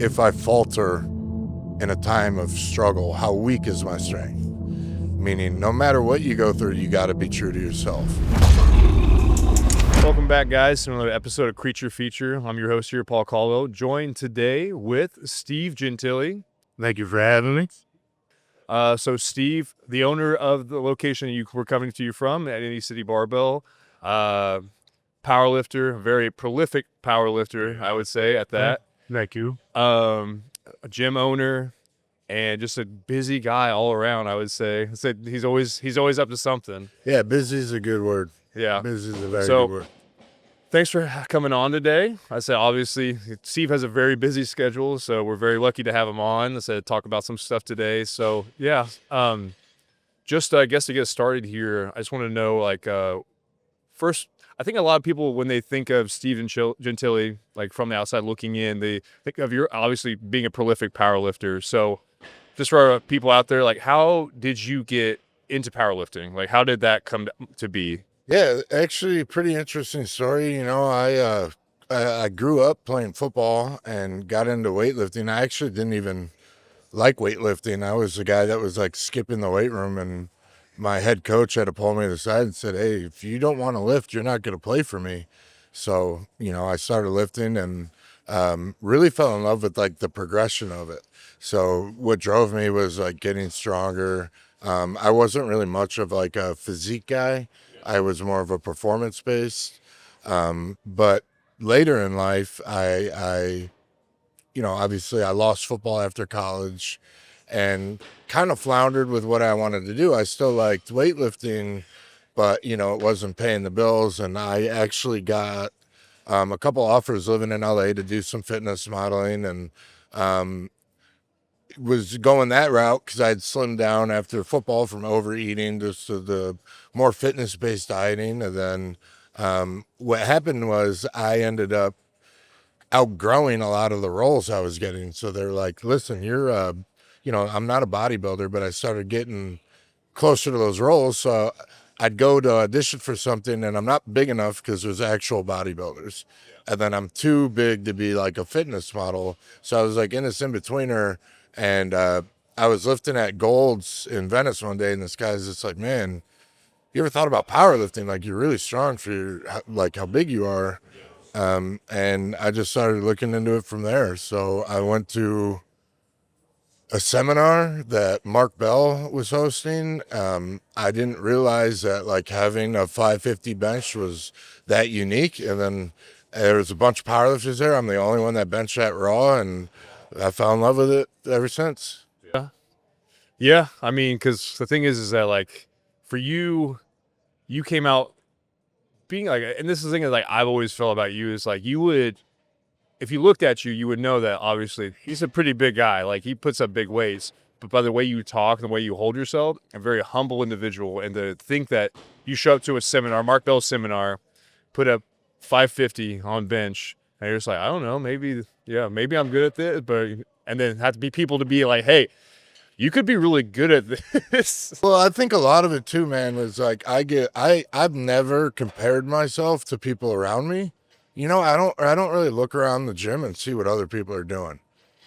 if I falter in a time of struggle, how weak is my strength? Meaning, no matter what you go through, you got to be true to yourself. Welcome back, guys, to another episode of Creature Feature. I'm your host here, Paul Caldwell, joined today with Steve Gentili. Thank you for having me. So Steve, the owner of the location we're coming to you from at Indy City Barbell, powerlifter, very prolific powerlifter, I would say at that. Thank you. A gym owner, and just a busy guy all around, I would say. He's always up to something. Yeah, busy is a good word. Yeah. Busy is a very good word. Thanks for coming on today. I said, obviously, Steve has a very busy schedule, so we're very lucky to have him on. I said, talk about some stuff today. So, yeah, just, I guess, to get started here, I just want to know, first, I think a lot of people, when they think of Steve Gentili, like from the outside looking in, they think of you obviously being a prolific powerlifter. So, just for our people out there, how did you get into powerlifting? How did that come to be? Yeah, actually, pretty interesting story. You know, I grew up playing football and got into weightlifting. I actually didn't even like weightlifting. I was the guy that was skipping the weight room, and my head coach had to pull me to the side and said, "Hey, if you don't want to lift, you're not going to play for me." So, I started lifting and really fell in love with the progression of it. So what drove me was getting stronger. I wasn't really much of a physique guy. I was more of a performance based. But later in life, I obviously I lost football after college and kind of floundered with what I wanted to do. I still liked weightlifting, but it wasn't paying the bills. And I actually got a couple offers living in LA to do some fitness modeling, and was going that route because I'd slimmed down after football from overeating just to the more fitness-based dieting. And then what happened was I ended up outgrowing a lot of the roles I was getting. So they're like, listen, you're, I'm not a bodybuilder, but I started getting closer to those roles. So I'd go to audition for something and I'm not big enough because there's actual bodybuilders. And then I'm too big to be a fitness model. So I was in this in-betweener. And I was lifting at Gold's in Venice one day, and this guy's just like, "Man, you ever thought about powerlifting? You're really strong for how big you are." And I just started looking into it from there. So I went to a seminar that Mark Bell was hosting. I didn't realize that having a 550 bench was that unique. And then there was a bunch of powerlifters there. I'm the only one that benched that raw, and I fell in love with it ever since. Yeah. I mean, because the thing is that for you, you came out being and this is the thing that I've always felt about you is you would, if you looked at you, you would know that obviously he's a pretty big guy. He puts up big weights, but by the way you talk and the way you hold yourself, a very humble individual. And to think that you show up to a seminar, Mark Bell seminar, put up 550 on bench, and you're just I don't know, maybe I'm good at this, and then have to be people to be hey, you could be really good at this. Well, I think a lot of it too, man, was I've never compared myself to people around me. I don't really look around the gym and see what other people are doing.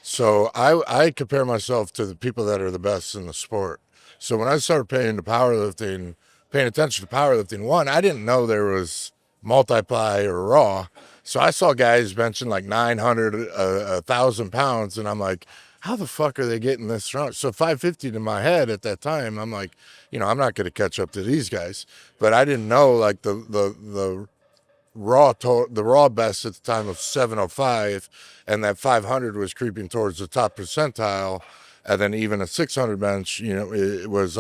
So I compare myself to the people that are the best in the sport. So when I started paying attention to powerlifting, one, I didn't know there was multiply or raw. So I saw guys benching 900, 1,000 pounds, and I'm like, how the fuck are they getting this strong? So 550 to my head at that time, I'm like, I'm not going to catch up to these guys. But I didn't know the raw best at the time of 705, and that 500 was creeping towards the top percentile, and then even a 600 bench, it was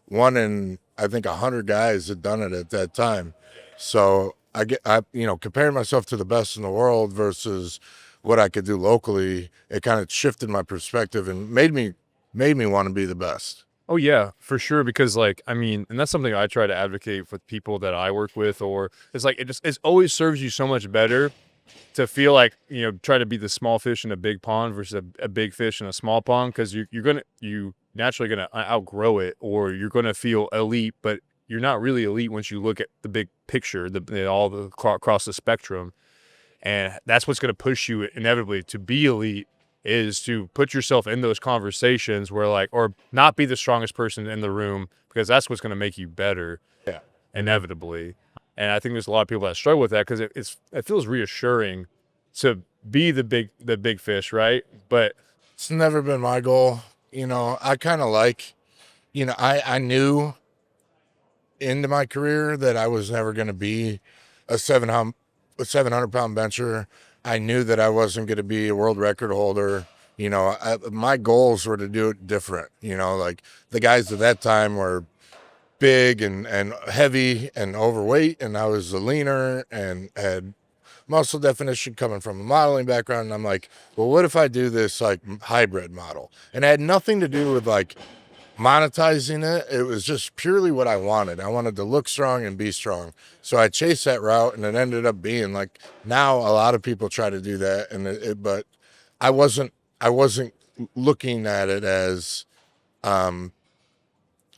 one in, I think, 100 guys had done it at that time. So I comparing myself to the best in the world versus what I could do locally, it kind of shifted my perspective and made me want to be the best. Oh yeah, for sure. Because I mean, and that's something I try to advocate with people that I work with, or it's it always serves you so much better to feel try to be the small fish in a big pond versus a big fish in a small pond. Cause you naturally going to outgrow it, or you're going to feel elite, but you're not really elite once you look at the big picture, across the spectrum. And that's what's going to push you inevitably to be elite is to put yourself in those conversations where like, or not be the strongest person in the room, because that's what's going to make you better. Yeah. Inevitably. And I think there's a lot of people that struggle with that because it feels reassuring to be the big fish, right? But It's never been my goal. You know, I kind of like, you know, I knew into my career that I was never going to be a 700-pound bencher. I knew that I wasn't going to be a world record holder. You know, my goals were to do it different. You know, like the guys at that time were big and heavy and overweight, and I was a leaner and had muscle definition coming from a modeling background. And I'm like, well, what if I do this like hybrid model? And it had nothing to do with like monetizing it. It was just purely what I wanted. I wanted to look strong and be strong. So I chased that route, and it ended up being like, now a lot of people try to do that, and but I wasn't looking at it as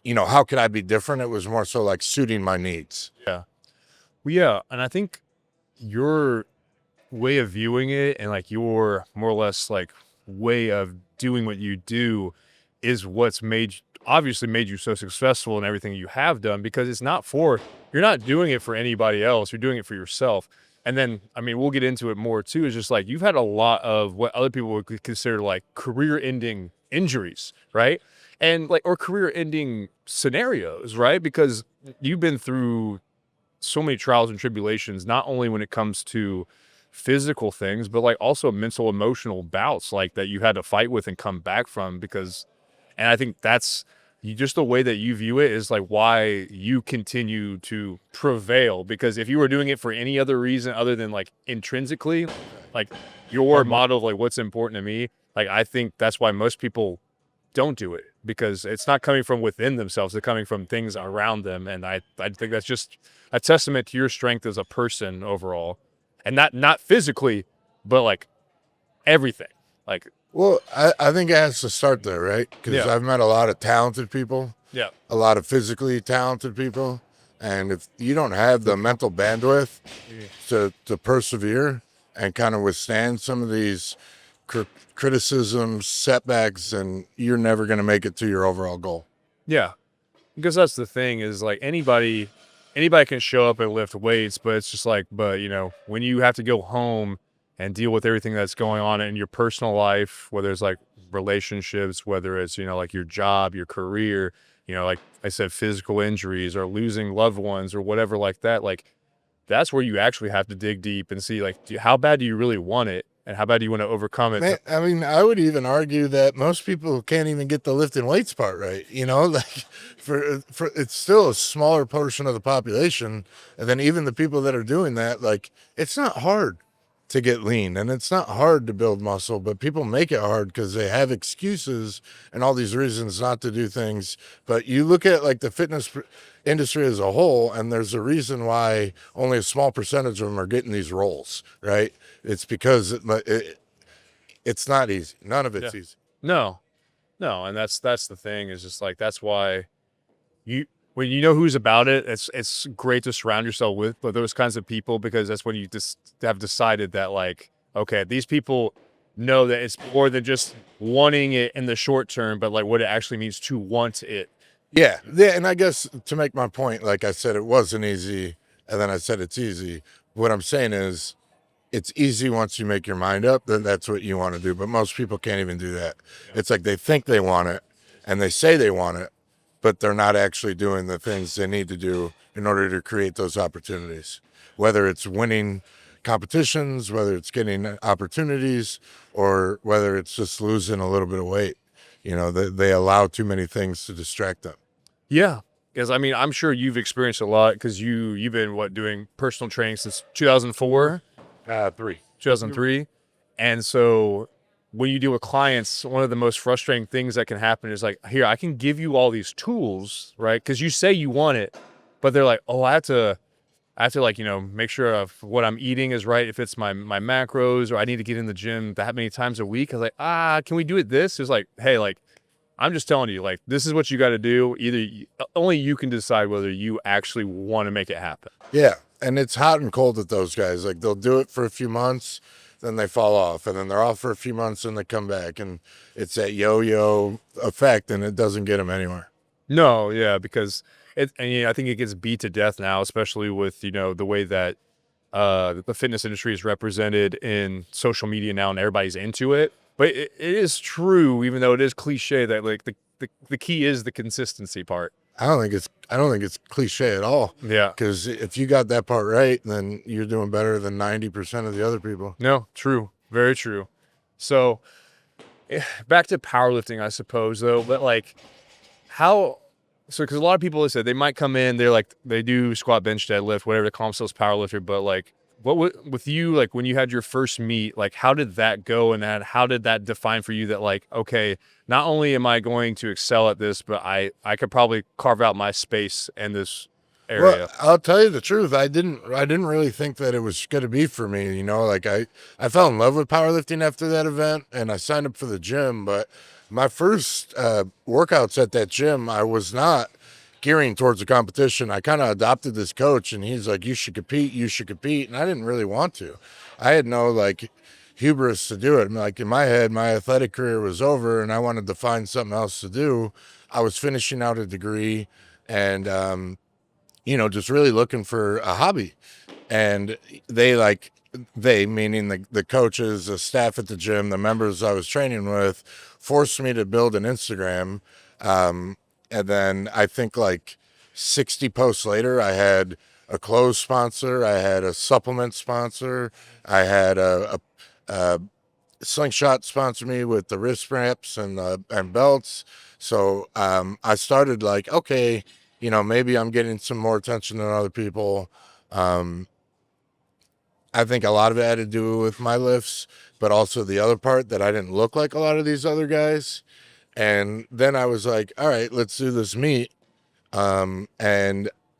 you know, how could I be different? It was more so like suiting my needs. yeah. Well, yeah. And I think your way of viewing it and like your more or less like way of doing what you do is what's obviously made you so successful in everything you have done, because you're not doing it for anybody else. You're doing it for yourself. And then, I mean, we'll get into it more too. It's just like you've had a lot of what other people would consider like career ending injuries, right? And like, or career ending scenarios, right? Because you've been through so many trials and tribulations, not only when it comes to physical things, but like also mental, emotional bouts like that you had to fight with and come back from. And I think that's just the way that you view it is like why you continue to prevail. Because if you were doing it for any other reason other than like intrinsically, like your model of like what's important to me, like I think that's why most people don't do it, because it's not coming from within themselves. They're coming from things around them. And I think that's just a testament to your strength as a person overall, and not physically, but like everything. Like, Well, I think it has to start there, right? Because Yeah. I've met a lot of talented people, yeah, a lot of physically talented people. And if you don't have the mental bandwidth to persevere and kind of withstand some of these criticisms, setbacks, and you're never going to make it to your overall goal. yeah. Because that's the thing is like anybody can show up and lift weights, but it's just like, but you know, when you have to go home and deal with everything that's going on in your personal life, whether it's like relationships, whether it's, you know, like your job, your career, you know, like I said, physical injuries or losing loved ones or whatever like that, like that's where you actually have to dig deep and see like, how bad do you really want it? And how bad do you want to overcome it? Man, I mean, I would even argue that most people can't even get the lifting weights part right. You know, like for it's still a smaller portion of the population, and then even the people that are doing that, like it's not hard to get lean, and it's not hard to build muscle, but people make it hard because they have excuses and all these reasons not to do things. But you look at like the fitness industry as a whole, and there's a reason why only a small percentage of them are getting these roles, right? It's because it's not easy. None of it's easy. No, and that's the thing is just like that's why when you know who's about it, it's great to surround yourself with those kinds of people, because that's when you just have decided that like, okay, these people know that it's more than just wanting it in the short term, but like what it actually means to want it. Yeah, and I guess to make my point, like I said, it wasn't easy, and then I said it's easy. What I'm saying is, it's easy once you make your mind up, then that's what you want to do. But most people can't even do that. It's like they think they want it and they say they want it, but they're not actually doing the things they need to do in order to create those opportunities. Whether it's winning competitions, whether it's getting opportunities, or whether it's just losing a little bit of weight. You know, they allow too many things to distract them. Yeah. Because I mean, I'm sure you've experienced a lot because you've been doing personal training since 2004. 2003. And so when you deal with clients, one of the most frustrating things that can happen is like, here, I can give you all these tools, right? Because you say you want it, but they're like, oh, I have to like, you know, make sure of what I'm eating is right. If it's my macros, or I need to get in the gym that many times a week. I was like, can we do it this? It's like, hey, like, I'm just telling you, like, this is what you got to do. Only you can decide whether you actually want to make it happen. Yeah. And it's hot and cold with those guys. Like they'll do it for a few months, then they fall off, and then they're off for a few months and they come back, and it's that yo-yo effect, and it doesn't get them anywhere. No, yeah, because I think it gets beat to death now, especially with, the way that the fitness industry is represented in social media now and everybody's into it. But it is true, even though it is cliche, that like the key is the consistency part. I don't think it's cliche at all. Yeah. Because if you got that part right, then you're doing better than 90% of the other people. No, true. Very true. So back to powerlifting, I suppose, though, but like because a lot of people have said they might come in, they're like, they do squat, bench, deadlift, whatever, they call themselves powerlifter, but like, with you, like when you had your first meet, like how did that go, and how did that define for you that like, okay, not only am I going to excel at this, but I could probably carve out my space in this area? Well, I'll tell you the truth. I didn't really think that it was going to be for me. Like I fell in love with powerlifting after that event, and I signed up for the gym. But my first workouts at that gym, I was not gearing towards the competition. I kind of adopted this coach, and he's like, "You should compete. You should compete." And I didn't really want to. I had no like hubris to do it. Like in my head, my athletic career was over, and I wanted to find something else to do. I was finishing out a degree, and just really looking for a hobby. And they meaning the coaches, the staff at the gym, the members I was training with, forced me to build an Instagram. And then I think like 60 posts later, I had a clothes sponsor, I had a supplement sponsor, I had a Slingshot sponsor me with the wrist wraps and belts. So I started like, okay, maybe I'm getting some more attention than other people. I think a lot of it had to do with my lifts, but also the other part that I didn't look like a lot of these other guys. And then I was like, all right, let's do this meet. And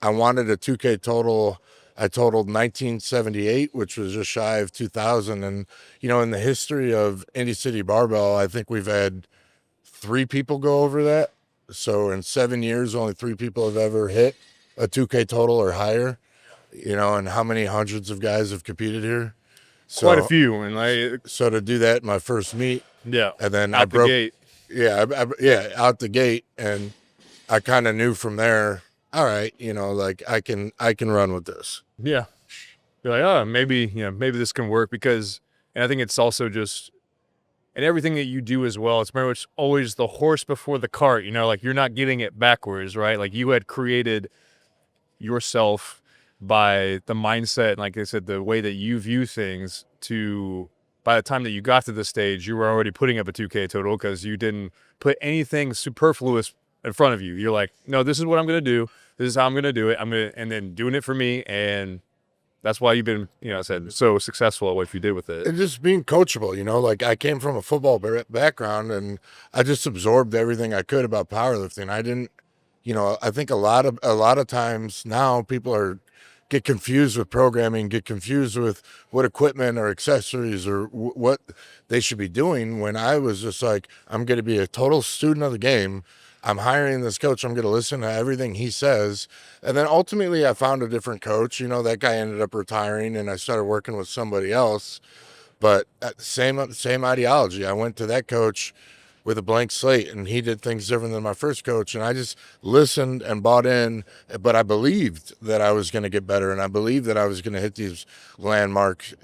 I wanted a 2K total. I totaled 1978, which was just shy of 2000. And, in the history of Indy City Barbell, I think we've had 3 people go over that. So in 7 years, only 3 people have ever hit a 2K total or higher, and how many hundreds of guys have competed here? So, Quite a few, and like, so to do that in my first meet, yeah, and then out I broke, the gate. yeah, out the gate, and I kind of knew from there, all right, like I can run with this. Yeah, you're like, oh, maybe this can work, because, and I think it's also just, and everything that you do as well, it's very much always the horse before the cart. Like you're not getting it backwards, right? Like you had created yourself by the mindset, like I said, the way that you view things, to by the time that you got to this stage, you were already putting up a 2K total because you didn't put anything superfluous in front of you. You're like, no, this is what I'm going to do. This is how I'm going to do it. And then doing it for me. And that's why you've been, said so successful at what you did with it. And just being coachable, like I came from a football background, and I just absorbed everything I could about powerlifting. I didn't, I think a lot of times now people get confused with programming, get confused with what equipment or accessories or what they should be doing, when I was just like, I'm going to be a total student of the game. I'm hiring this coach. I'm going to listen to everything he says. And then ultimately I found a different coach. That guy ended up retiring, and I started working with somebody else. But same ideology. I went to that coach with a blank slate, and he did things different than my first coach. And I just listened and bought in, but I believed that I was going to get better, and I believed that I was going to hit these landmarks.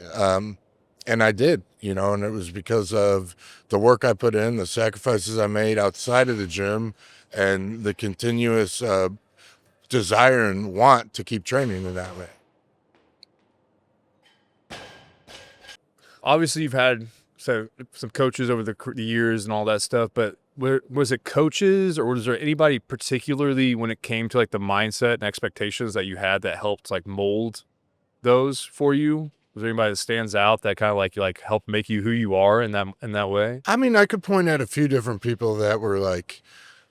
And I did, and it was because of the work I put in, the sacrifices I made outside of the gym, and the continuous desire and want to keep training in that way. Obviously, you've had some coaches over the years and all that stuff, but was it coaches, or was there anybody particularly when it came to like the mindset and expectations that you had that helped like mold those for you? Was there anybody that stands out that kind of like helped make you who you are in that way? I mean, I could point at a few different people that were like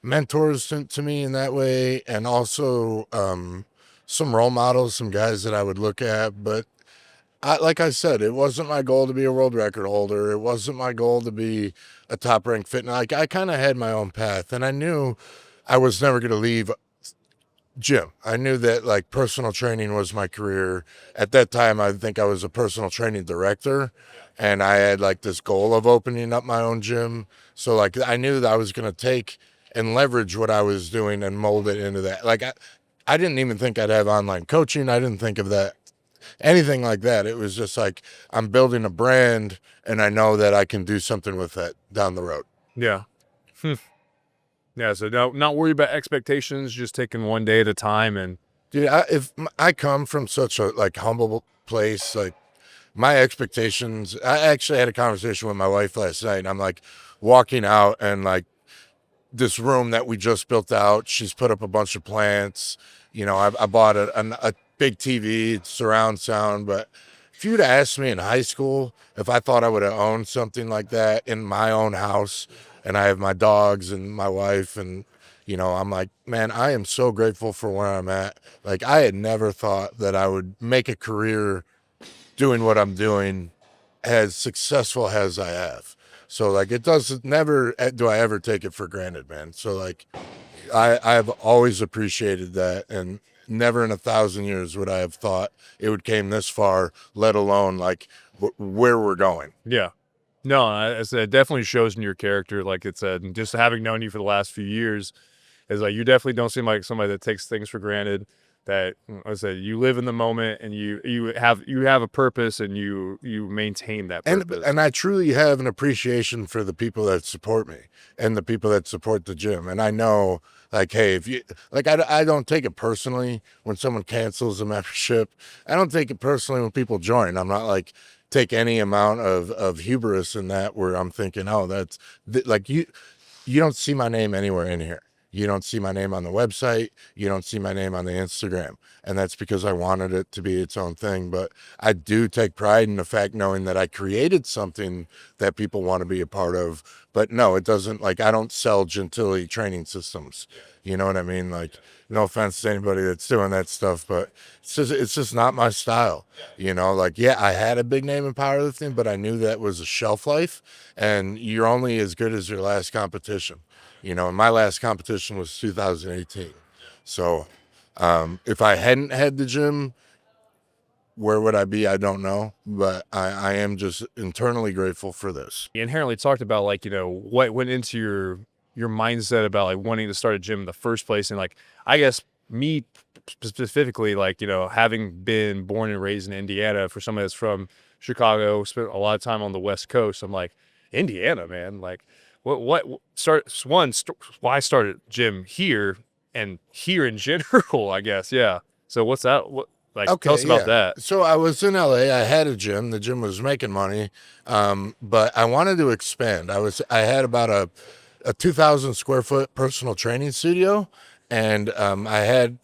mentors to me in that way, and also some role models, some guys that I would look at. But like I said, it wasn't my goal to be a world record holder. It wasn't my goal to be a top ranked fitness. Like I kind of had my own path, and I knew I was never going to leave gym. I knew that like personal training was my career. At that time, I think I was a personal training director, and I had like this goal of opening up my own gym. So like I knew that I was going to take and leverage what I was doing and mold it into that. Like I didn't even think I'd have online coaching. I didn't think of that, anything like that. It was just like, I'm building a brand and I know that I can do something with that down the road. Yeah. Yeah. So not worry about expectations, just taking one day at a time. And Dude, if I come from such a like humble place, like my expectations, I actually had a conversation with my wife last night, and I'm like walking out and like this room that we just built out, she's put up a bunch of plants. You know, I bought a big TV, surround sound. But if you'd asked me in high school if I thought I would have owned something like that in my own house, and I have my dogs and my wife, and you know, I'm like, man, I am so grateful for where I'm at. Like, I had never thought that I would make a career doing what I'm doing as successful as I have. So like, it doesn't, never do I ever take it for granted, man. So like, I've always appreciated that, and never in 1,000 years would I have thought it would came this far, let alone like where we're going. yeah. No, I said it definitely shows in your character. Like it said, just having known you for the last few years, is like you definitely don't seem like somebody that takes things for granted. That I said, you live in the moment and you have a purpose and you maintain that purpose. And I truly have an appreciation for the people that support me and the people that support the gym. And I know, like, hey, if you like, I don't take it personally when someone cancels a membership. I don't take it personally when people join. I'm not like take any amount of hubris in that where I'm thinking, oh, that's like you don't see my name anywhere in here. You don't see my name on the website. You don't see my name on the Instagram. And that's because I wanted it to be its own thing. But I do take pride in the fact knowing that I created something that people want to be a part of. But no, it doesn't, like, I don't sell Gentili training systems. You know what I mean? Like, no offense to anybody that's doing that stuff, but it's just not my style. You know, like, yeah, I had a big name in powerlifting, but I knew that was a shelf life, and you're only as good as your last competition. You know, and my last competition was 2018. So if I hadn't had the gym, where would I be? I don't know. But I am just internally grateful for this. You inherently talked about like, you know, what went into your mindset about like wanting to start a gym in the first place. And like, I guess me specifically, like, you know, having been born and raised in Indiana, for somebody that's from Chicago, spent a lot of time on the West Coast, I'm like, Indiana, man, like why start a gym here and here in general, I guess. Yeah. So what's that? What, like, tell us about that. So I was in LA. I had a gym. The gym was making money, but I wanted to expand. I had about a 2,000 square foot personal training studio, and I had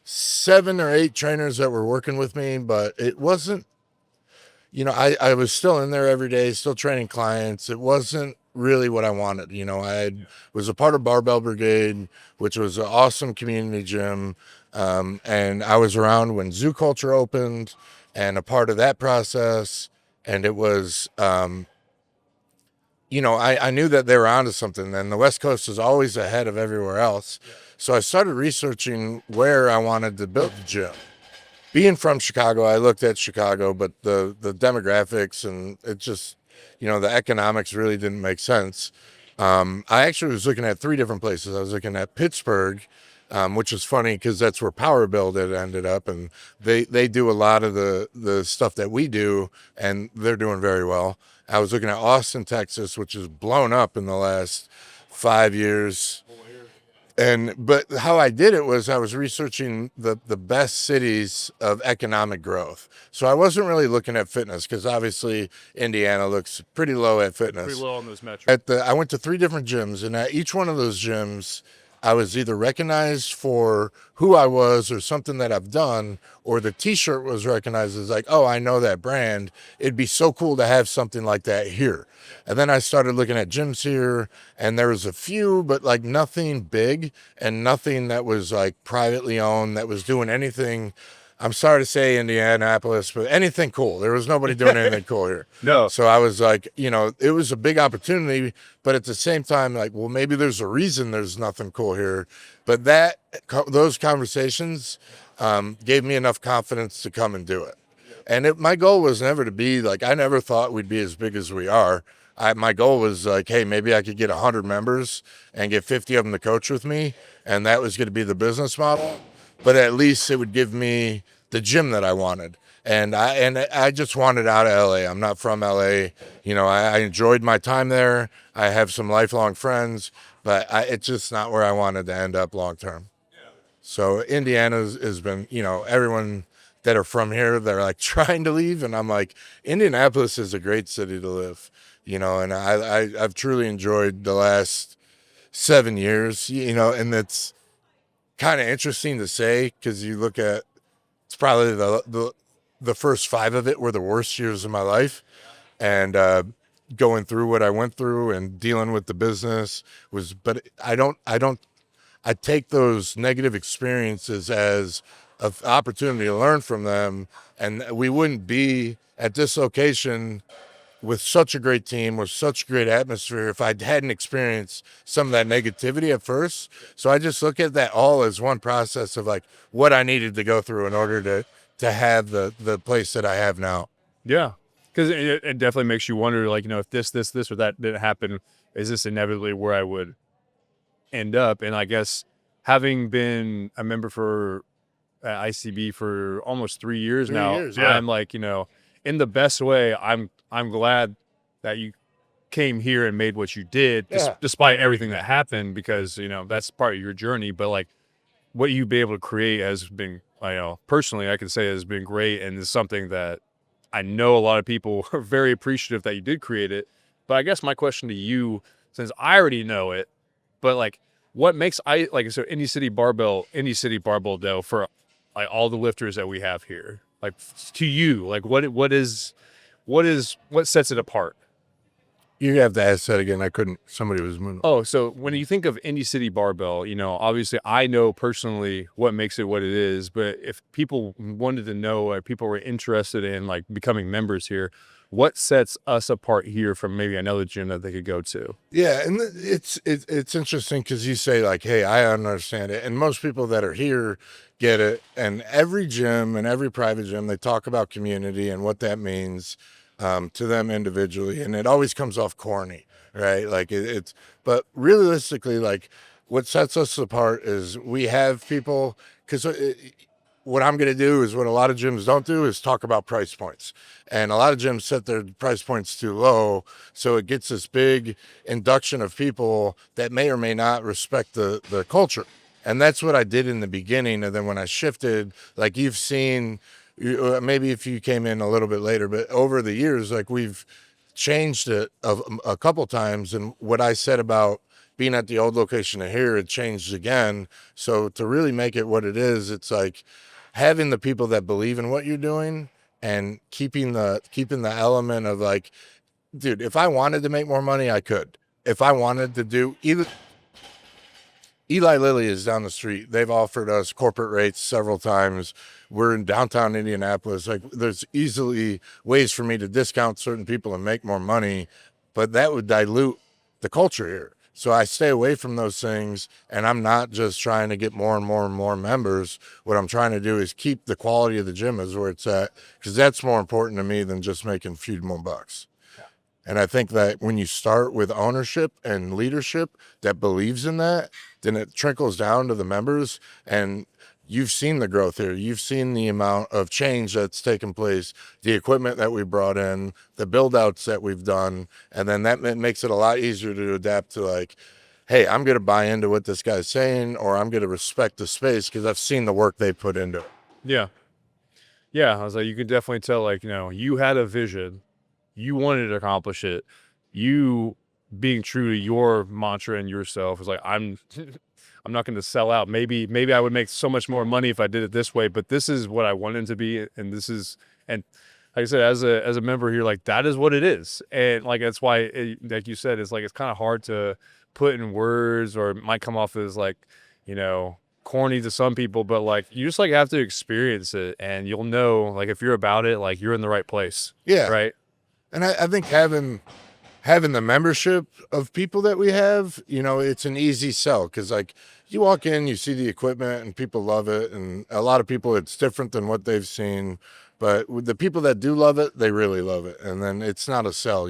7 or 8 trainers that were working with me, but it wasn't, you know, I was still in there every day, still training clients. It wasn't really what I wanted. You know, was a part of Barbell Brigade, which was an awesome community gym. And I was around when Zoo Culture opened and a part of that process. And it was, you know, I knew that they were onto something, and the West Coast is always ahead of everywhere else. So I started researching where I wanted to build the gym. Being from Chicago, I looked at Chicago, but the demographics and it just, you know, the economics really didn't make sense. I actually was looking at 3 different places. I was looking at Pittsburgh, which is funny because that's where Power Build had ended up, and they do a lot of the stuff that we do, and they're doing very well. I was looking at Austin, Texas, which is blown up in the last 5 years. But how I did it was I was researching the best cities of economic growth. So I wasn't really looking at fitness because obviously Indiana looks pretty low at fitness. Pretty low on those metrics. I went to 3 different gyms, and at each one of those gyms, I was either recognized for who I was or something that I've done, or the t-shirt was recognized as like, oh, I know that brand. It'd be so cool to have something like that here. And then I started looking at gyms here, and there was a few, but like nothing big and nothing that was like privately owned that was doing anything. I'm sorry to say Indianapolis, but anything cool. There was nobody doing anything cool here. No. So I was like, you know, it was a big opportunity, but at the same time, like, well, maybe there's a reason there's nothing cool here. But those conversations gave me enough confidence to come and do it. And my goal was never to be like, I never thought we'd be as big as we are. My goal was like, hey, maybe I could get 100 members and get 50 of them to coach with me. And that was going to be the business model. But at least it would give me the gym that I wanted. And I just wanted out of LA. I'm not from LA. You know, I enjoyed my time there. I have some lifelong friends, but it's just not where I wanted to end up long term. So Indiana has been, you know, everyone that are from here, they're like trying to leave. And I'm like, Indianapolis is a great city to live, you know, and I've truly enjoyed the last 7 years, you know, and it's kind of interesting to say because you look at, it's probably the first 5 of it were the worst years of my life. And, going through what I went through and dealing with the business was, but I take those negative experiences as an opportunity to learn from them. And we wouldn't be at this location with such a great team, with such great atmosphere, if I hadn't experienced some of that negativity at first. So I just look at that all as one process of like what I needed to go through in order to have the place that I have now. Yeah, because it definitely makes you wonder, like, you know, if this, or that didn't happen, is this inevitably where I would end up? And I guess having been a member for ICB for almost 3 years 3 now, years, yeah. I'm like, you know, in the best way, I'm glad that you came here and made what you did, Yeah. despite everything that happened, because, you know, that's part of your journey. But like what you've been able to create has been, I know personally, I can say has been great, and is something that I know a lot of people are very appreciative that you did create it. But I guess my question to you, since I already know it, but like, what makes so Indy City Barbell though, for like all the lifters that we have here, like to you, like what sets it apart? You have to ask that again. I couldn't, somebody was moving. Oh, so when you think of Indy City Barbell, you know, obviously I know personally what makes it what it is, but if people wanted to know, or people were interested in like becoming members here, what sets us apart here from maybe another gym that they could go to? Yeah, and it's interesting because you say like, "Hey, I understand it," and most people that are here get it. And every gym and every private gym, they talk about community and what that means to them individually, and it always comes off corny, right? Like it's, but realistically, like what sets us apart is we have people because. What I'm going to do is what a lot of gyms don't do is talk about price points. And a lot of gyms set their price points too low. So it gets this big induction of people that may or may not respect the culture. And that's what I did in the beginning. And then when I shifted, like you've seen, maybe if you came in a little bit later, but over the years, like we've changed it a couple times. And what I said about being at the old location to here, it changed again. So to really make it what it is, it's like having the people that believe in what you're doing and keeping the element of like, dude, if I wanted to make more money, I could. If I wanted to do either, Eli Lilly is down the street. They've offered us corporate rates several times. We're in downtown Indianapolis. Like there's easily ways for me to discount certain people and make more money, but that would dilute the culture here. So I stay away from those things, and I'm not just trying to get more and more and more members. What I'm trying to do is keep the quality of the gym as where it's at, because that's more important to me than just making a few more bucks. And I think that when you start with ownership and leadership that believes in that, then it trickles down to the members. And you've seen the growth here. You've seen the amount of change that's taken place, the equipment that we brought in, the build outs that we've done. And then that makes it a lot easier to adapt to like, hey, I'm going to buy into what this guy's saying, or I'm going to respect the space because I've seen the work they put into it. Yeah. Yeah. I was like, you could definitely tell, like, you know, you had a vision, you wanted to accomplish it. You being true to your mantra and yourself is like, I'm not going to sell out. Maybe I would make so much more money if I did it this way, but this is what I wanted to be. And this is, and like I said, as a member here, like that is what it is. And like, that's why, like you said, it's like, it's kind of hard to put in words, or it might come off as like, you know, corny to some people, but like, you just like have to experience it and you'll know, like, if you're about it, like you're in the right place. Yeah. Right. And I think having the membership of people that we have, you know, it's an easy sell because like you walk in, you see the equipment and people love it. And a lot of people, it's different than what they've seen. But with the people that do love it, they really love it. And then it's not a sell,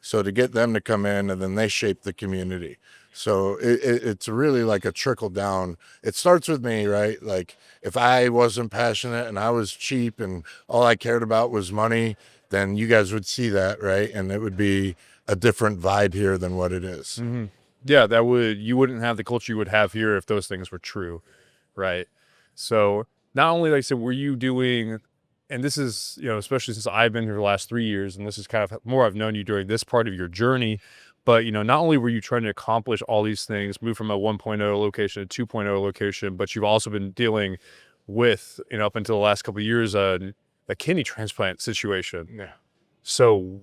So to get them to come in, and then they shape the community. So it's really like a trickle down. It starts with me, right? Like if I wasn't passionate and I was cheap and all I cared about was money, then you guys would see that, right? And it would be a different vibe here than what it is. Mm-hmm. Yeah, you wouldn't have the culture you would have here if those things were true, right? So not only, like I said, were you doing, and this is, especially since I've been here the last 3 years, and this is kind of more I've known you during this part of your journey, but, not only were you trying to accomplish all these things, move from a 1.0 location to 2.0 location, but you've also been dealing with, up until the last couple of years, a kidney transplant situation. Yeah. So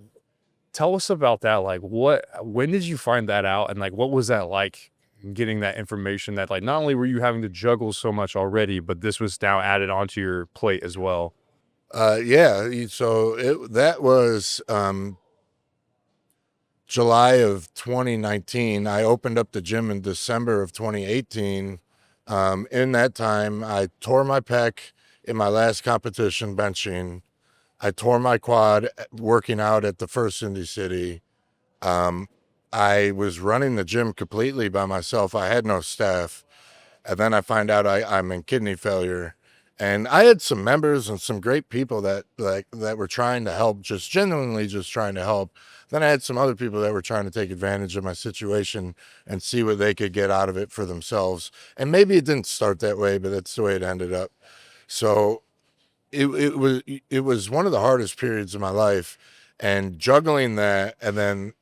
tell us about that. Like when did you find that out? And like, what was that like getting that information that like, not only were you having to juggle so much already, but this was now added onto your plate as well? Yeah. So that was, July of 2019. I opened up the gym in December of 2018. In that time, I tore my pec in my last competition benching. I tore my quad working out at the first Indy City. I was running the gym completely by myself. I had no staff. And then I find out I'm in kidney failure. And I had some members and some great people that were trying to help, just genuinely just trying to help. Then I had some other people that were trying to take advantage of my situation and see what they could get out of it for themselves. And maybe it didn't start that way, but that's the way it ended up. So it was one of the hardest periods of my life, and juggling that, and then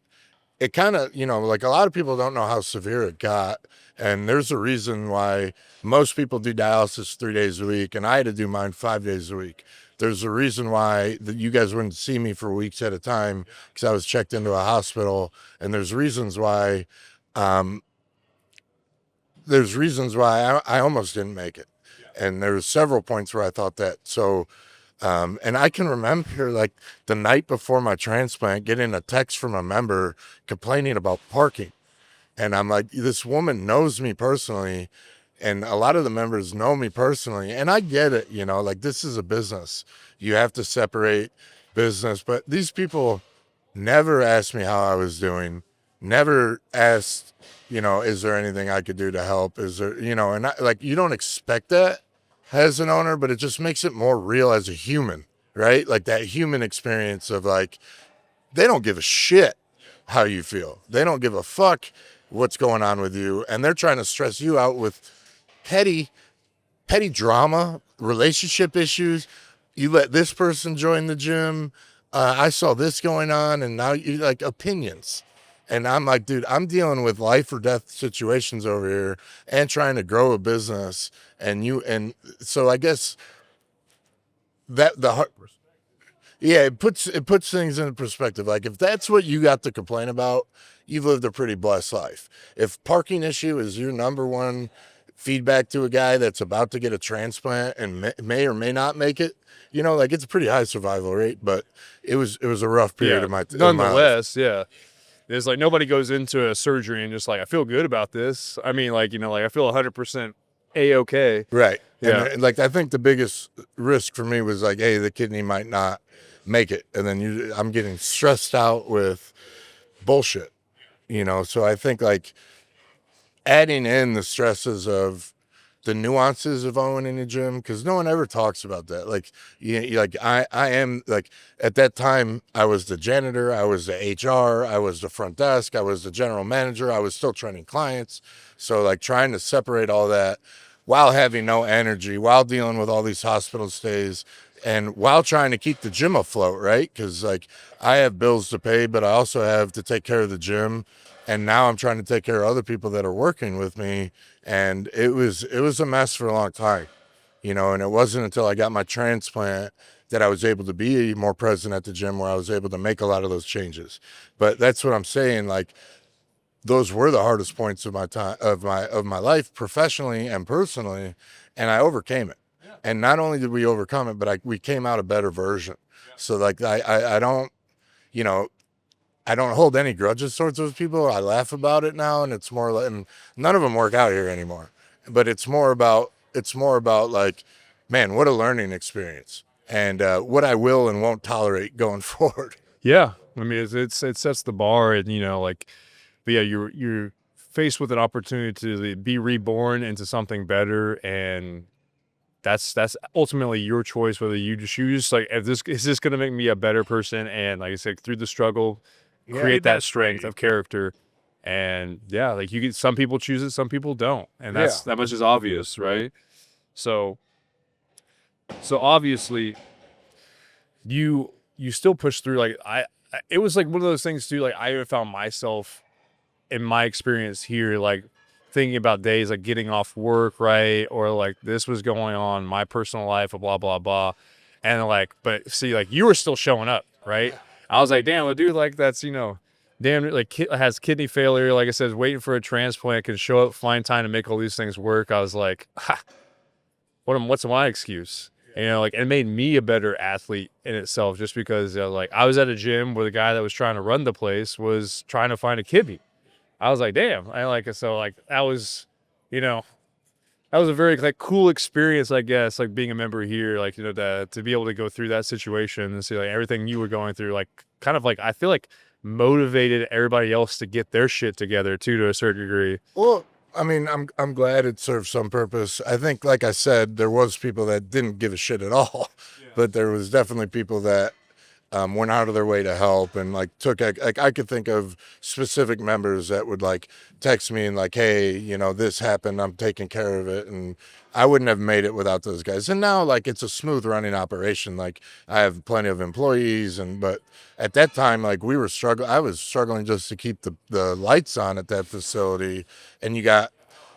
it kind of, like a lot of people don't know how severe it got. And there's a reason why most people do dialysis 3 days a week, and I had to do mine 5 days a week. There's a reason why that you guys wouldn't see me for weeks at a time, because I was checked into a hospital. And there's reasons why, I almost didn't make it. And there were several points where I thought that. So, and I can remember like the night before my transplant, getting a text from a member complaining about parking. And I'm like, this woman knows me personally, and a lot of the members know me personally. And I get it, like this is a business. You have to separate business. But these people never asked me how I was doing, never asked, is there anything I could do to help? Is there, and you don't expect that as an owner, but it just makes it more real as a human, right? Like that human experience of like, they don't give a shit how you feel. They don't give a fuck what's going on with you. And they're trying to stress you out with petty drama, relationship issues. You let this person join the gym. I saw this going on, and now you like opinions. And I'm like, dude, I'm dealing with life or death situations over here and trying to grow a business. And so I guess that it puts things into perspective. Like if that's what you got to complain about, you've lived a pretty blessed life. If parking issue is your number one feedback to a guy that's about to get a transplant and may or may not make it, like it's a pretty high survival rate. But it was a rough period of my nonetheless. Yeah, it's like nobody goes into a surgery and just like, I feel good about this. I mean, like, I feel 100% A-okay. Right. Yeah. And like I think the biggest risk for me was like, hey, the kidney might not make it, and then I'm getting stressed out with bullshit, So I think like adding in the stresses of the nuances of owning a gym, because no one ever talks about that. Like, like I am like at that time I was the janitor, I was the HR, I was the front desk, I was the general manager, I was still training clients. So like trying to separate all that while having no energy, while dealing with all these hospital stays, and while trying to keep the gym afloat, right? Because like I have bills to pay, but I also have to take care of the gym. And now I'm trying to take care of other people that are working with me. And it was a mess for a long time, and it wasn't until I got my transplant that I was able to be more present at the gym, where I was able to make a lot of those changes. But that's what I'm saying. Like those were the hardest points of my time, of my life, professionally and personally. And I overcame it. And not only did we overcome it, but we came out a better version. So like, I don't, I don't hold any grudges towards those people. I laugh about it now, and it's more like, and none of them work out here anymore, but it's more about like, man, what a learning experience. and what I will and won't tolerate going forward. Yeah, I mean, it sets the bar, and like, but yeah, you're faced with an opportunity to be reborn into something better, and that's ultimately your choice whether you just choose like, if this is this going to make me a better person, and like I said, through the struggle, Yeah, create that strength of character. And yeah, like you get, some people choose it, some people don't, and yeah. that much is obvious, right? So obviously you still push through. Like it was like one of those things too. Like I even found myself in my experience here, like thinking about days like getting off work, right? Or like this was going on in my personal life, blah, blah, blah. And like, but see, like you were still showing up, right? I was like, damn, a dude like that's, damn, like has kidney failure, like I said, waiting for a transplant, can show up, find time to make all these things work. I was like, ha, what's my excuse? Like it made me a better athlete in itself, just because like I was at a gym where the guy that was trying to run the place was trying to find a kidney. I was like, damn, I like it. So like that was, you know, that was a very like cool experience, I guess, like being a member here, like, to be able to go through that situation and see like everything you were going through, like kind of like, I feel like motivated everybody else to get their shit together too, to a certain degree. Well, I mean, I'm glad it served some purpose. I think, like I said, there was people that didn't give a shit at all, but there was definitely people that went out of their way to help, and like took, like I could think of specific members that would like text me and like, hey, this happened, I'm taking care of it, and I wouldn't have made it without those guys. And now like it's a smooth running operation. Like I have plenty of employees, but at that time, like I was struggling just to keep the lights on at that facility. And you got,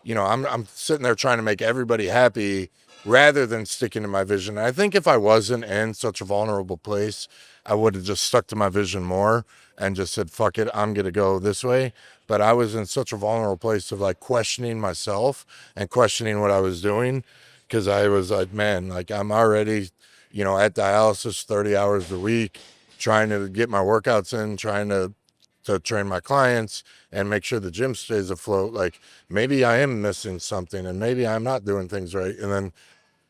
I'm sitting there trying to make everybody happy rather than sticking to my vision. I think if I wasn't in such a vulnerable place, I would have just stuck to my vision more and just said, fuck it, I'm going to go this way. But I was in such a vulnerable place of like questioning myself and questioning what I was doing, because I was like, man, like I'm already, at dialysis 30 hours a week, trying to get my workouts in, trying to train my clients and make sure the gym stays afloat. Like maybe I am missing something and maybe I'm not doing things right. And then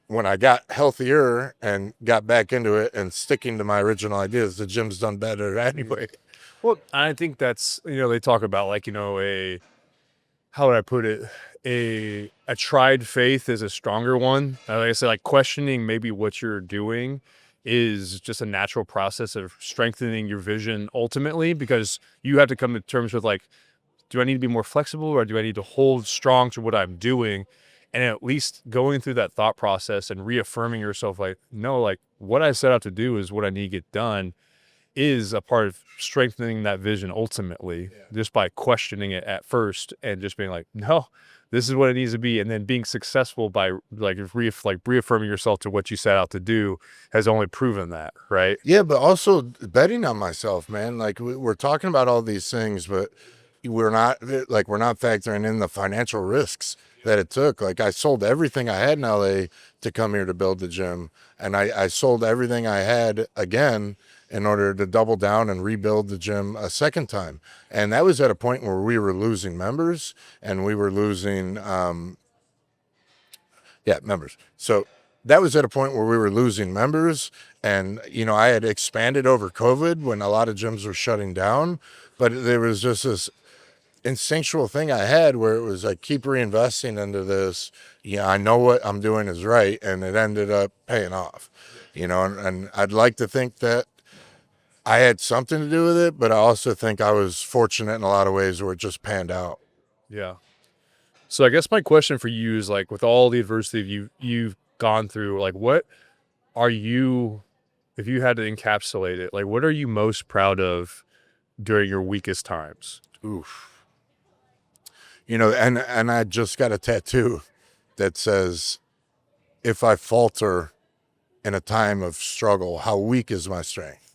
when I got healthier and got back into it and sticking to my original ideas, the gym's done better anyway. Well, I think that's, they talk about like, how would I put it? A tried faith is a stronger one. Like I said, like questioning maybe what you're doing is just a natural process of strengthening your vision ultimately, because you have to come to terms with like, do I need to be more flexible, or do I need to hold strong to what I'm doing? And at least going through that thought process and reaffirming yourself, like, no, like what I set out to do is what I need to get done, is a part of strengthening that vision ultimately, just by questioning it at first and just being like, no, this is what it needs to be. And then being successful by like reaffirming yourself to what you set out to do has only proven that, right? Yeah, but also betting on myself, man. Like we're talking about all these things, but we're not factoring in the financial risks that it took. Like I sold everything I had in LA to come here to build the gym, and I sold everything I had again in order to double down and rebuild the gym a second time. And that was at a point where we were losing members and we were losing members. So that was at a point where we were losing members, and I had expanded over COVID when a lot of gyms were shutting down, but there was just this instinctual thing I had where it was like, keep reinvesting into this. Yeah, I know what I'm doing is right, and it ended up paying off. And I'd like to think that I had something to do with it, but I also think I was fortunate in a lot of ways where it just panned out. Yeah. So I guess my question for you is like, with all the adversity you've gone through, like what are you, if you had to encapsulate it, like what are you most proud of during your weakest times? Oof. And I just got a tattoo that says, if I falter in a time of struggle, how weak is my strength?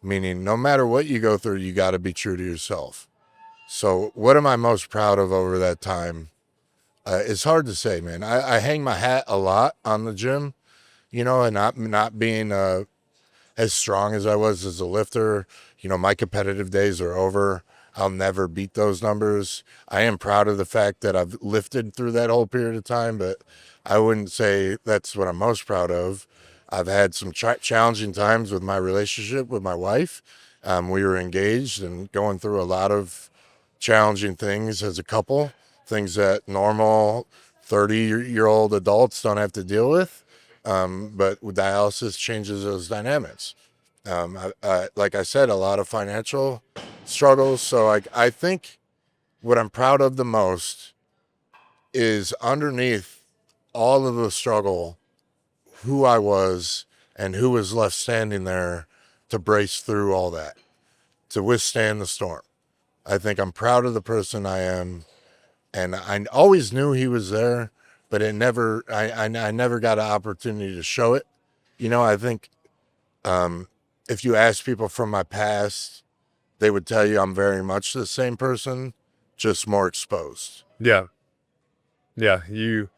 Meaning, no matter what you go through, you got to be true to yourself. So what am I most proud of over that time? It's hard to say, man. I hang my hat a lot on the gym, and not being as strong as I was as a lifter. My competitive days are over. I'll never beat those numbers. I am proud of the fact that I've lifted through that whole period of time, but I wouldn't say that's what I'm most proud of. I've had some challenging times with my relationship with my wife. We were engaged and going through a lot of challenging things as a couple, things that normal 30-year-old adults don't have to deal with. But with dialysis changes those dynamics. Like I said, a lot of financial struggles. So I think what I'm proud of the most is underneath all of the struggle, who I was and who was left standing there to brace through all that, to withstand the storm. I think I'm proud of the person I am, and I always knew he was there, but I never got an opportunity to show it. I think if you ask people from my past, they would tell you I'm very much the same person, just more exposed. Yeah. Yeah. You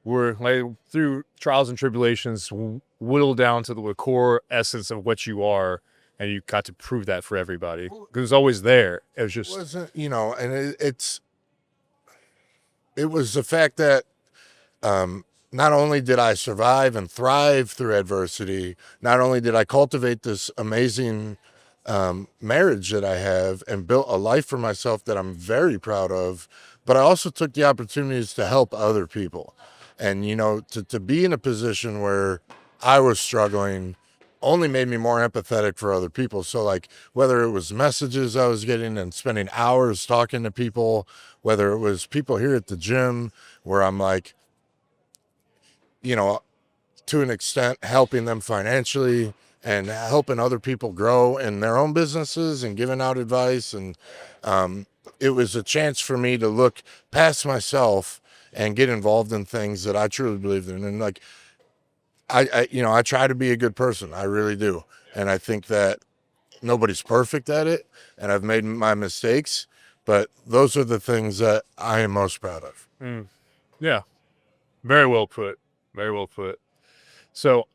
were like through trials and tribulations, whittled down to the core essence of what you are. And you got to prove that for everybody because it was always there. It was just, Wasn't, and it was the fact that not only did I survive and thrive through adversity, not only did I cultivate this amazing marriage that I have and built a life for myself that I'm very proud of, but I also took the opportunities to help other people. And, to be in a position where I was struggling only made me more empathetic for other people. So like whether it was messages I was getting and spending hours talking to people, whether it was people here at the gym where I'm like, to an extent, helping them financially and helping other people grow in their own businesses and giving out advice. And it was a chance for me to look past myself and get involved in things that I truly believed in. And like, I try to be a good person. I really do. And I think that nobody's perfect at it, and I've made my mistakes, but those are the things that I am most proud of. yeah, very well put. Very well put. So,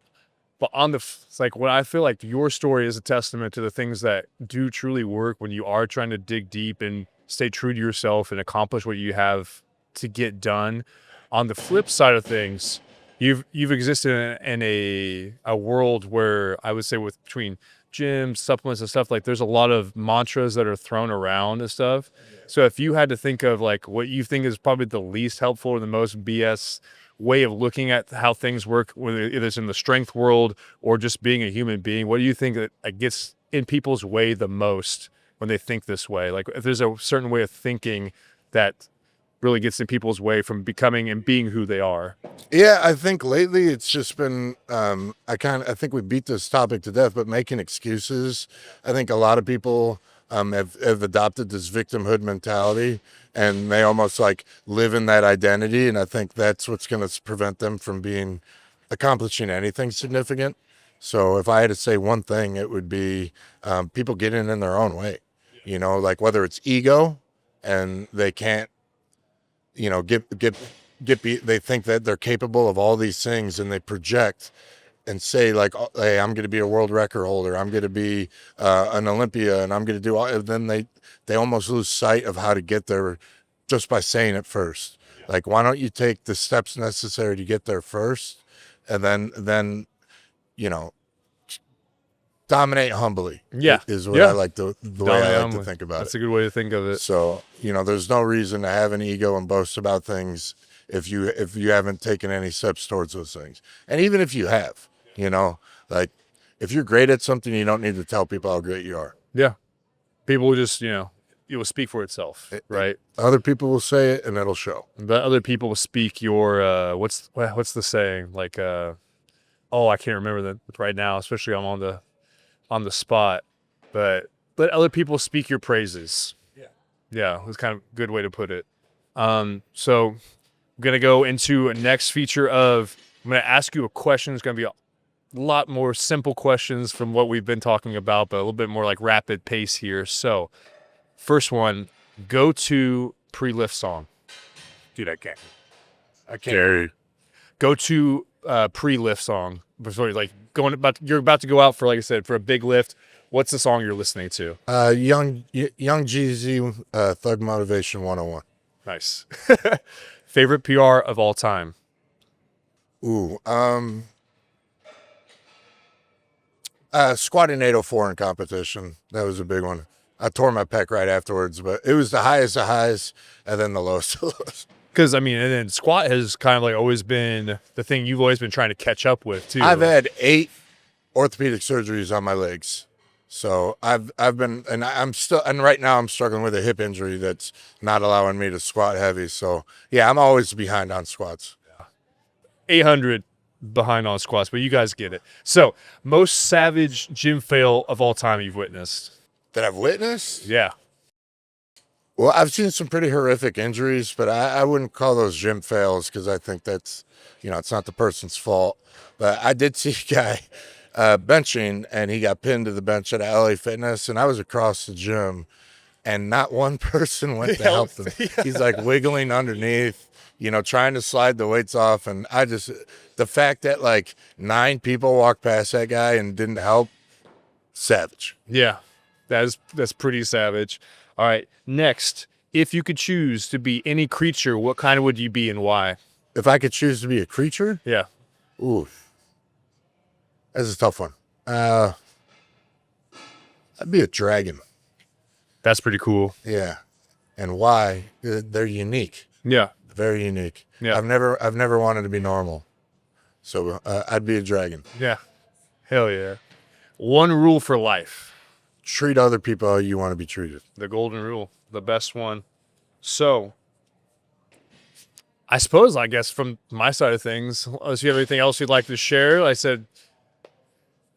but it's like what I feel like your story is a testament to the things that do truly work when you are trying to dig deep and stay true to yourself and accomplish what you have to get done. On the flip side of things, you've existed in a world where I would say between gyms, supplements and stuff, like there's a lot of mantras that are thrown around and stuff. So if you had to think of like what you think is probably the least helpful or the most BS way of looking at how things work, whether it's in the strength world or just being a human being, what do you think that gets in people's way the most when they think this way? Like if there's a certain way of thinking that really gets in people's way from becoming and being who they are. Yeah, I think lately it's just been I think we beat this topic to death, but making excuses. I think a lot of people have adopted this victimhood mentality, and they almost like live in that identity, and I think that's what's going to prevent them from accomplishing anything significant. So if I had to say one thing, it would be people getting in their own way. Like whether it's ego and they can't they think that they're capable of all these things, and they project and say like, oh, hey, I'm going to be a world record holder, I'm going to be an Olympia, and I'm going to do all. And then they almost lose sight of how to get there just by saying it first. Like, why don't you take the steps necessary to get there first, and then dominate humbly. Yeah, is what I like the way I like humbly. to think about That's it. a good way to think of it. So there's no reason to have an ego and boast about things if you haven't taken any steps towards those things. And even if you have, like if you're great at something, you don't need to tell people how great you are. Yeah, people will just it will speak for itself, right? Other people will say it, and it'll show. But other people will speak your what's the saying? Like I can't remember that right now, especially I'm on the spot. But let other people speak your praises. Yeah, it's kind of a good way to put it. So I'm gonna go into a next feature of I'm gonna ask you a question. It's gonna be a lot more simple questions from what we've been talking about, but a little bit more like rapid pace here. So first one, go to pre-lift song. Dude, I can't. Go to pre-lift song. Sorry, like you're about to go out for, like I said, for a big lift. What's the song you're listening to? Young Jeezy, Thug Motivation 101. Nice. Favorite PR of all time? Ooh, Squatting 804 in competition. That was a big one. I tore my pec right afterwards, but it was the highest of highs and then the lowest of lows. Because I mean, and then squat has kind of like always been the thing you've always been trying to catch up with too. I've had 8 orthopedic surgeries on my legs. So I'm right now I'm struggling with a hip injury that's not allowing me to squat heavy. So yeah, I'm always behind on squats. 800 behind on squats, but you guys get it. So most savage gym fail of all time you've witnessed. That I've witnessed? Yeah. Well, I've seen some pretty horrific injuries, but I wouldn't call those gym fails because I think that's, it's not the person's fault. But I did see a guy benching, and he got pinned to the bench at LA Fitness, and I was across the gym, and not one person went to help him. Yeah. He's like wiggling underneath, trying to slide the weights off. And the fact that like 9 people walked past that guy and didn't help, savage. Yeah, that's pretty savage. All right, next, if you could choose to be any creature, what kind would you be and why? If I could choose to be a creature? Yeah. Ooh, that's a tough one. I'd be a dragon. That's pretty cool. Yeah. And why? They're unique. Yeah. Very unique. Yeah. I've never wanted to be normal. So I'd be a dragon. Yeah. Hell yeah. One rule for life. Treat other people how you want to be treated. The golden rule, the best one. So I suppose, I guess from my side of things, unless you have anything else you'd like to share, I said,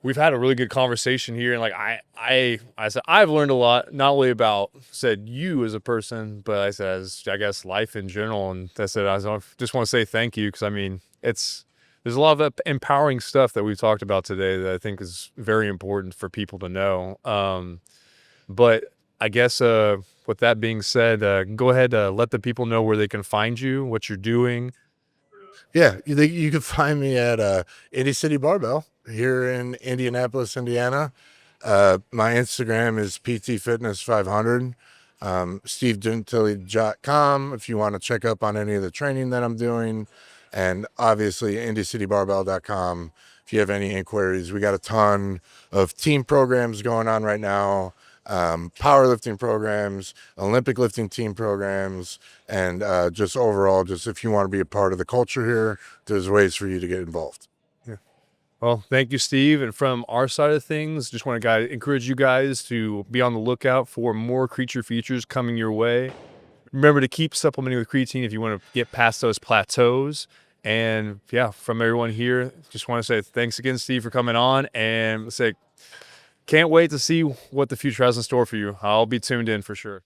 we've had a really good conversation here. And like, I said, I've learned a lot, not only about you as a person, but I said, as I guess life in general. And I said, I just want to say thank you. Cause I mean, there's a lot of empowering stuff that we've talked about today that I think is very important for people to know. But I guess with that being said, go ahead, let the people know where they can find you, what you're doing. Yeah, you can find me at Indy City Barbell here in Indianapolis, Indiana. My Instagram is ptfitness500. SteveGentili.com if you want to check up on any of the training that I'm doing. And obviously, IndyCityBarbell.com if you have any inquiries. We got a ton of team programs going on right now, powerlifting programs, Olympic lifting team programs, and just overall, just if you want to be a part of the culture here, there's ways for you to get involved. Yeah. Well, thank you, Steve. And from our side of things, just want to encourage you guys to be on the lookout for more creature features coming your way. Remember to keep supplementing with creatine if you want to get past those plateaus. And yeah, from everyone here, just want to say thanks again, Steve, for coming on, and say can't wait to see what the future has in store for you. I'll be tuned in for sure.